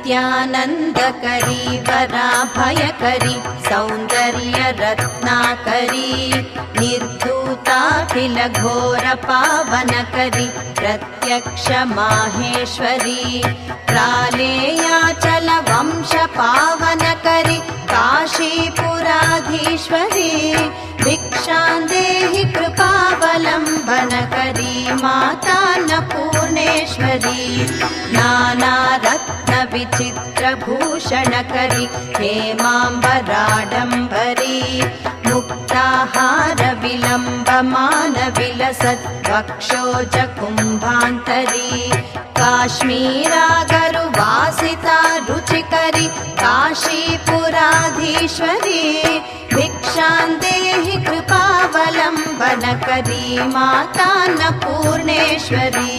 नित्यानन्दकरी वराभयकरी सौन्दर्यरत्नाकरी निर्धूताखिलघोरपावनकरी प्रत्यक्ष माहेश्वरी प्रालेयाचलवंशपावनकरी काशीपुराधीश्वरी भिक्षां देहि कृपावलम्बनकरी मातान्नपूर्णेश्वरी नानारत्नविचित्रभूषणकरी हेमाम्बराडम्बरी मुक्ताहारविलम्बमानविलसत् वक्षोजकुम्भान्तरी काश्मीरागरुवासिता रुचिकरी काशीपुराधीश्वरी भिक्षां देहि कृपावलम्बनकरी मातान्नपूर्णेश्वरी।